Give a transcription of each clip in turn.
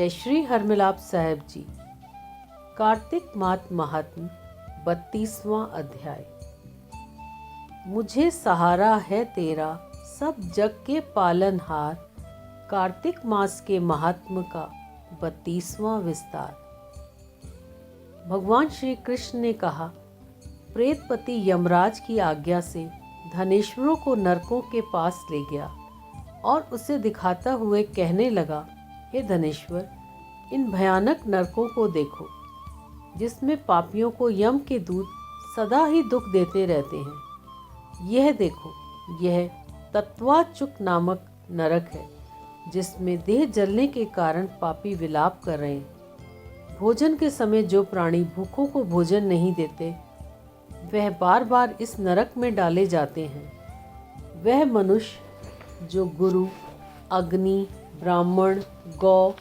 जय श्री हरमिलाप साहेब जी। कार्तिक मास महात्म 32वां अध्याय। मुझे सहारा है तेरा सब जग के पालनहार। कार्तिक मास के महात्म का 32वां विस्तार। भगवान श्री कृष्ण ने कहा, प्रेतपति यमराज की आज्ञा से धनेश्वरों को नरकों के पास ले गया और उसे दिखाता हुए कहने लगा, हे धनेश्वर, इन भयानक नरकों को देखो जिसमें पापियों को यम के दूत सदा ही दुख देते रहते हैं। यह देखो, यह तत्वाचुक नामक नरक है जिसमें देह जलने के कारण पापी विलाप कर रहे हैं। भोजन के समय जो प्राणी भूखों को भोजन नहीं देते वह बार बार इस नरक में डाले जाते हैं। वह मनुष्य जो गुरु, अग्नि, ब्राह्मण, गौ,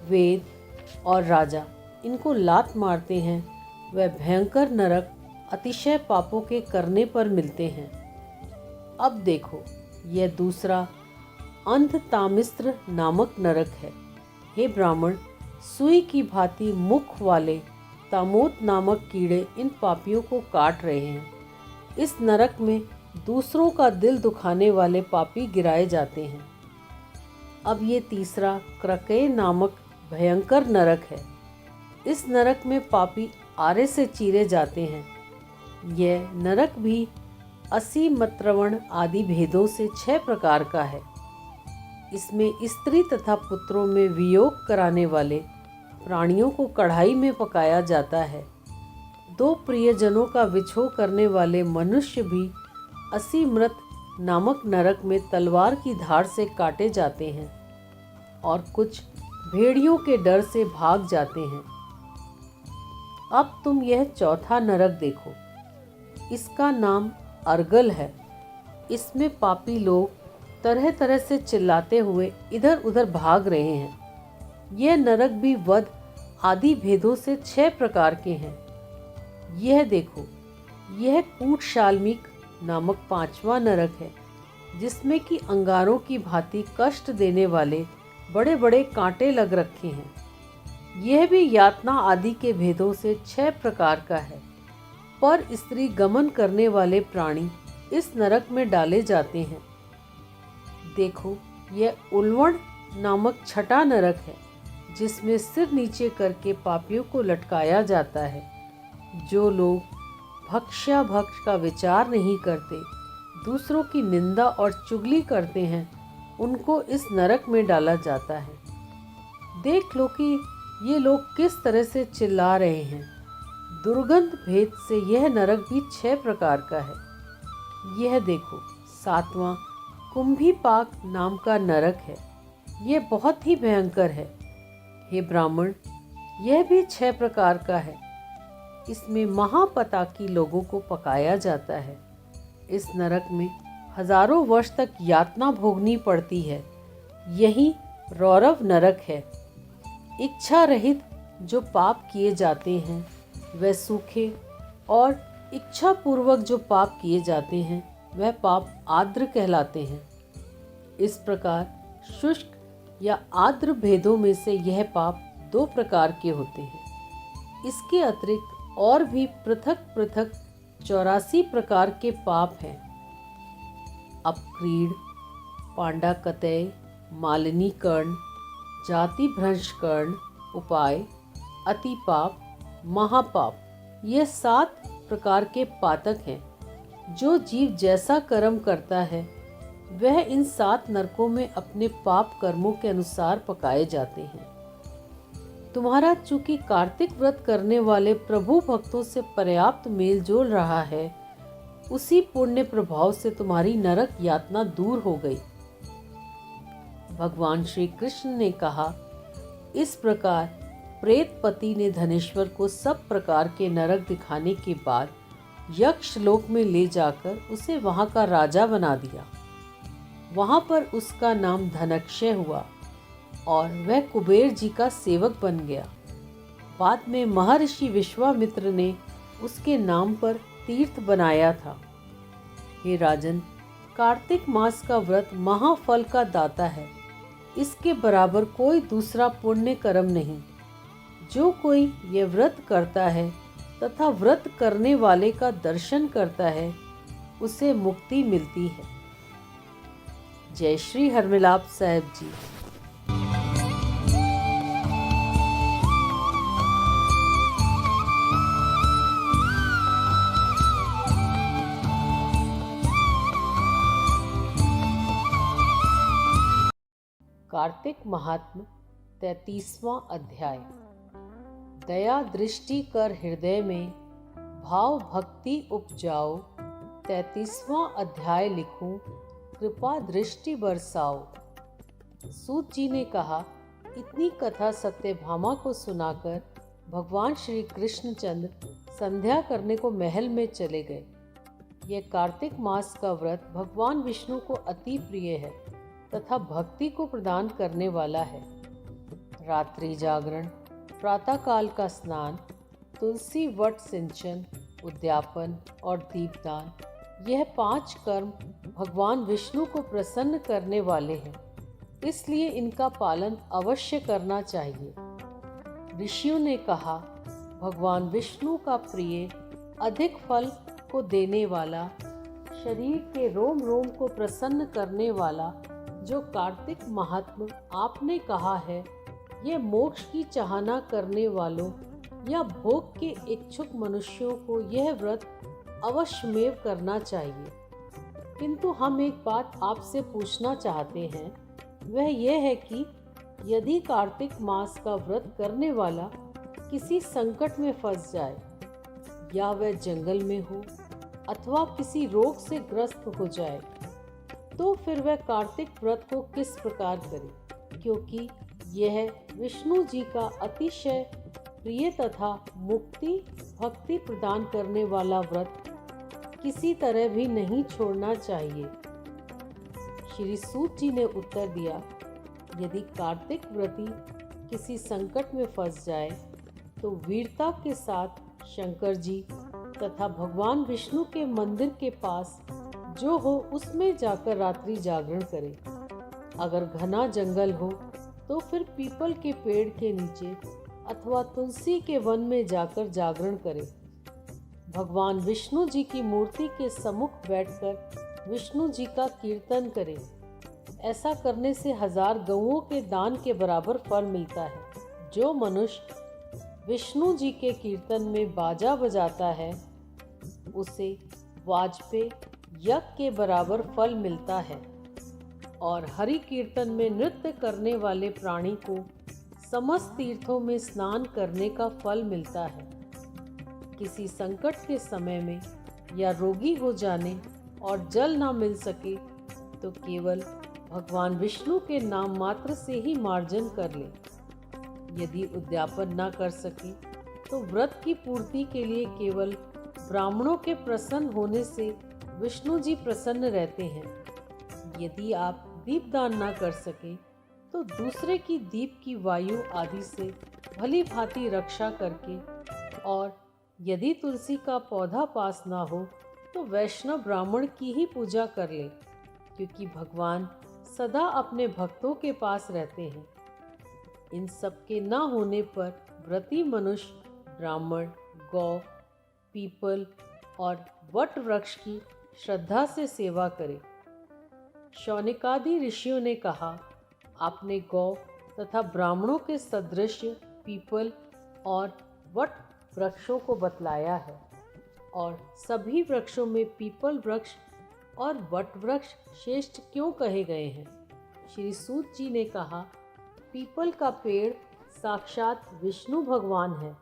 वेद और राजा इनको लात मारते हैं, वह भयंकर नरक अतिशय पापों के करने पर मिलते हैं। अब देखो, यह दूसरा अंधतामिस्त्र नामक नरक है। हे ब्राह्मण, सुई की भांति मुख वाले तामोत नामक कीड़े इन पापियों को काट रहे हैं। इस नरक में दूसरों का दिल दुखाने वाले पापी गिराए जाते हैं। अब ये तीसरा क्रकय नामक भयंकर नरक है। इस नरक में पापी आरे से चीरे जाते हैं। यह नरक भी असी मत्रवण आदि भेदों से 6 प्रकार का है। इसमें स्त्री तथा पुत्रों में वियोग कराने वाले प्राणियों को कढ़ाई में पकाया जाता है। 2 प्रियजनों का विछोह करने वाले मनुष्य भी असी मृत नामक नरक में तलवार की धार से काटे जाते हैं और कुछ भेड़ियों के डर से भाग जाते हैं। अब तुम यह चौथा नरक देखो। इसका नाम अर्गल है। इसमें पापी लोग तरह तरह से चिल्लाते हुए इधर उधर भाग रहे हैं। यह नरक भी वध आदि भेदों से 6 प्रकार के हैं। यह देखो, यह कूटशाल्मिक नामक 5वां नरक है जिसमें कि अंगारों की भांति कष्ट देने वाले बड़े बड़े कांटे लग रखे हैं। यह भी यातना आदि के भेदों से 6 प्रकार का है। पर स्त्री गमन करने वाले प्राणी इस नरक में डाले जाते हैं। देखो, यह उल्वण नामक 6ठा नरक है जिसमें सिर नीचे करके पापियों को लटकाया जाता है। जो लोग भक्ष्याभक्ष का विचार नहीं करते, दूसरों की निंदा और चुगली करते हैं, उनको इस नरक में डाला जाता है। देख लो कि ये लोग किस तरह से चिल्ला रहे हैं। दुर्गंध भेद से यह नरक भी 6 प्रकार का है। यह देखो, 7वां कुंभीपाक नाम का नरक है। यह बहुत ही भयंकर है। हे ब्राह्मण, यह भी 6 प्रकार का है। इसमें महापताकी लोगों को पकाया जाता है। इस नरक में हजारों वर्ष तक यातना भोगनी पड़ती है। यही रौरव नरक है। इच्छा रहित जो पाप किए जाते हैं वह सूखे, और इच्छा पूर्वक जो पाप किए जाते हैं वह पाप आर्द्र कहलाते हैं। इस प्रकार शुष्क या आर्द्र भेदों में से यह पाप 2 प्रकार के होते हैं। इसके अतिरिक्त और भी पृथक पृथक 84 प्रकार के पाप हैं। अपक्रीड, पांडाकतय, मालिनी कर्ण, जाति भ्रंश कर्ण, उपाय, अतिपाप, महापाप, ये 7 प्रकार के पातक हैं। जो जीव जैसा कर्म करता है वह इन 7 नरकों में अपने पाप कर्मों के अनुसार पकाए जाते हैं। तुम्हारा चूंकि कार्तिक व्रत करने वाले प्रभु भक्तों से पर्याप्त मेल जोल रहा है, उसी पुण्य प्रभाव से तुम्हारी नरक यातना दूर हो गई। भगवान श्री कृष्ण ने कहा, इस प्रकार प्रेतपति ने धनेश्वर को सब प्रकार के नरक दिखाने के बाद यक्ष लोक में ले जाकर उसे वहां का राजा बना दिया। वहां पर उसका नाम धनक्षय हुआ और वह कुबेर जी का सेवक बन गया। बाद में महर्षि विश्वामित्र ने उसके नाम पर तीर्थ बनाया था। हे राजन, कार्तिक मास का व्रत महाफल का दाता है। इसके बराबर कोई दूसरा पुण्य कर्म नहीं। जो कोई ये व्रत करता है तथा व्रत करने वाले का दर्शन करता है, उसे मुक्ति मिलती है। जय श्री हरमिलाप साहिब जी। कार्तिक महात्म 33वां अध्याय। दया दृष्टि कर हृदय में भाव भक्ति उपजाओ। 33वां अध्याय लिखूं, कृपा दृष्टि बरसाओ। सूत जी ने कहा, इतनी कथा सत्यभामा को सुनाकर भगवान श्री कृष्णचंद्र संध्या करने को महल में चले गए। यह कार्तिक मास का व्रत भगवान विष्णु को अति प्रिय है तथा भक्ति को प्रदान करने वाला है। रात्रि जागरण, प्रातःकाल का स्नान, तुलसी वट सिंचन, उद्यापन और दीपदान, यह 5 कर्म भगवान विष्णु को प्रसन्न करने वाले हैं, इसलिए इनका पालन अवश्य करना चाहिए। ऋषियों ने कहा, भगवान विष्णु का प्रिय, अधिक फल को देने वाला, शरीर के रोम रोम को प्रसन्न करने वाला जो कार्तिक महात्म आपने कहा है, ये मोक्ष की चाहना करने वालों या भोग के इच्छुक मनुष्यों को यह व्रत अवश्यमेव करना चाहिए। किंतु हम एक बात आपसे पूछना चाहते हैं, वह यह है कि यदि कार्तिक मास का व्रत करने वाला किसी संकट में फंस जाए, या वह जंगल में हो अथवा किसी रोग से ग्रस्त हो जाए, तो फिर वह कार्तिक व्रत को किस प्रकार करे? क्योंकि यह विष्णु जी का अतिशय प्रिय तथा मुक्ति भक्ति प्रदान करने वाला व्रत किसी तरह भी नहीं छोड़ना चाहिए। श्री सूत जी ने उत्तर दिया, यदि कार्तिक व्रती किसी संकट में फंस जाए तो वीरता के साथ शंकर जी तथा भगवान विष्णु के मंदिर के पास जो हो उसमें जाकर रात्रि जागरण करे। अगर घना जंगल हो तो फिर पीपल के पेड़ के नीचे अथवा तुलसी के वन में जाकर जागरण करे। भगवान विष्णु जी की मूर्ति के सम्मुख बैठकर विष्णु जी का कीर्तन करे। ऐसा करने से 1000 गौओं के दान के बराबर फल मिलता है। जो मनुष्य विष्णु जी के कीर्तन में बाजा बजाता है, उसे वाजपेय यज्ञ के बराबर फल मिलता है। और हरि कीर्तन में नृत्य करने वाले प्राणी को समस्त तीर्थों में स्नान करने का फल मिलता है। किसी संकट के समय में या रोगी हो जाने और जल ना मिल सके तो केवल भगवान विष्णु के नाम मात्र से ही मार्जन कर ले। यदि उद्यापन ना कर सके तो व्रत की पूर्ति के लिए केवल ब्राह्मणों के प्रसन्न होने से विष्णु जी प्रसन्न रहते हैं। यदि आप दीपदान ना कर सके तो दूसरे की दीप की वायु आदि से भली भांति रक्षा करके, और यदि तुलसी का पौधा पास ना हो तो वैष्णव ब्राह्मण की ही पूजा कर ले, क्योंकि भगवान सदा अपने भक्तों के पास रहते हैं। इन सब के न होने पर व्रती मनुष्य ब्राह्मण, गौ, पीपल और वट वृक्ष की श्रद्धा से सेवा करे। शौनकादि ऋषियों ने कहा, आपने गौ तथा ब्राह्मणों के सदृश पीपल और वट वृक्षों को बतलाया है, और सभी वृक्षों में पीपल वृक्ष और वट वृक्ष श्रेष्ठ क्यों कहे गए हैं? श्री सूत जी ने कहा, पीपल का पेड़ साक्षात विष्णु भगवान है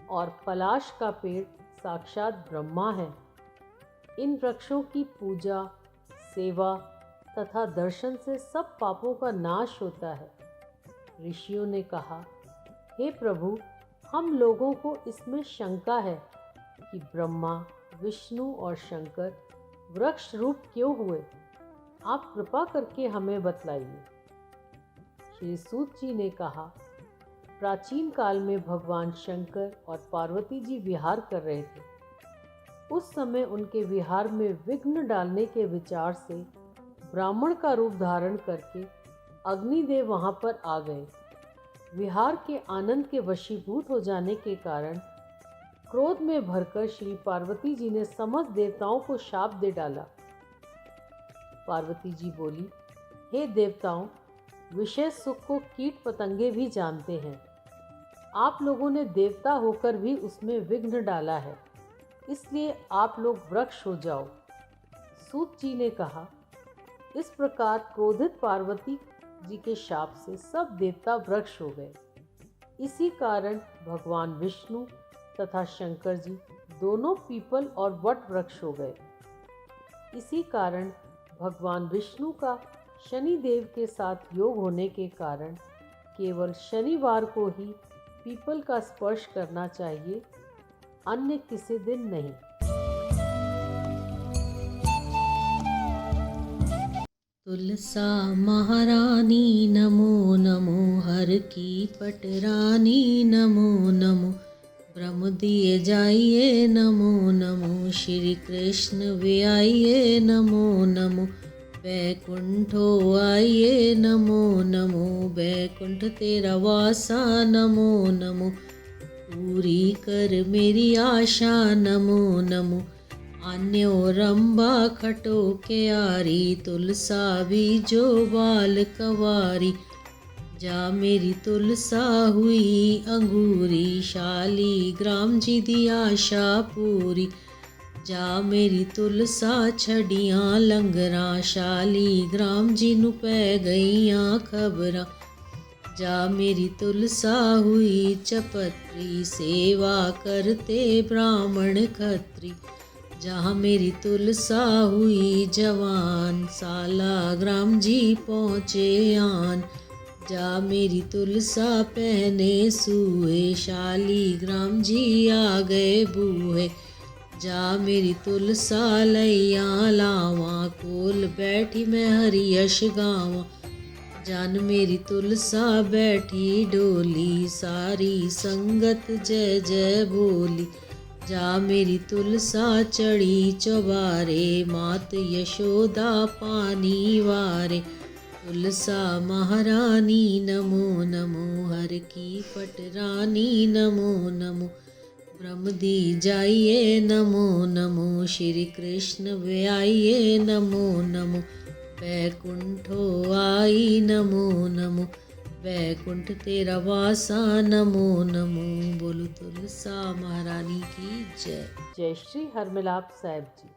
और पलाश का पेड़ साक्षात ब्रह्मा है। इन वृक्षों की पूजा, सेवा तथा दर्शन से सब पापों का नाश होता है। ऋषियों ने कहा, हे प्रभु, हम लोगों को इसमें शंका है कि ब्रह्मा, विष्णु और शंकर वृक्ष रूप क्यों हुए? आप कृपा करके हमें बतलाइए। श्री सूत जी ने कहा, प्राचीन काल में भगवान शंकर और पार्वती जी विहार कर रहे थे। उस समय उनके विहार में विघ्न डालने के विचार से ब्राह्मण का रूप धारण करके अग्निदेव वहां पर आ गए। विहार के आनंद के वशीभूत हो जाने के कारण क्रोध में भरकर श्री पार्वती जी ने समस्त देवताओं को शाप दे डाला। पार्वती जी बोली, हे देवताओं, विषय सुख को कीट पतंगे भी जानते हैं। आप लोगों ने देवता होकर भी उसमें विघ्न डाला है, इसलिए आप लोग वृक्ष हो जाओ। सूत जी ने कहा। इस प्रकार क्रोधित पार्वती जी के शाप से सब देवता वृक्ष हो गए। इसी कारण भगवान विष्णु तथा शंकर जी दोनों पीपल और वट वृक्ष हो गए। इसी कारण भगवान विष्णु का शनि देव के साथ योग होने के कारण केवल शनिवार को ही पीपल का स्पर्श करना चाहिए, अन्य किसी दिन नहीं। तुलसा महारानी नमो नमो, हर की पटरानी नमो नमो, ब्रह्म दिए जाइए नमो नमो, श्री कृष्ण वे आइए नमो नमो, बैकुंठो आइए नमो नमो, बैकुंठ तेरा वासा नमो नमो, पूरी कर मेरी आशा नमो नमो, अन्यो रंबा खटो के आरी, तुलसा भी जो बाल कवारी, जा मेरी तुलसा हुई अंगूरी, शाली ग्राम जी दी आशा पूरी, जा मेरी तुलसा छड़ियां लंगरा, शाली ग्राम जी नु पै गईयां खबरां, जा मेरी तुलसा हुई चपत्री, सेवा करते ब्राह्मण खत्री, जहाँ मेरी तुलसा हुई जवान, साला ग्राम जी पहुँचे आन, जा मेरी तुलसा पहने सूहे, शाली ग्राम जी आ गए बूहे, जा मेरी तुलसा लैया लावा, कोल बैठी मैं हरि यश गावा, जान मेरी तुलसा बैठी डोली, सारी संगत जय जय बोली, जा मेरी तुलसा चढ़ी चौबारे, मात यशोदा पानी वारे, तुलसा महारानी नमो नमो, हर की पटरानी नमो नमो, ब्रह्म दी जाइए नमो नमो, श्री कृष्ण वे आइए नमो नमो, बैकुंठो आई नमो नमो, बैकुंठ तेरा वासा नमो नमो, बोलो तुलसा महारानी की जय। जय श्री हरमिलाप साहिब जी।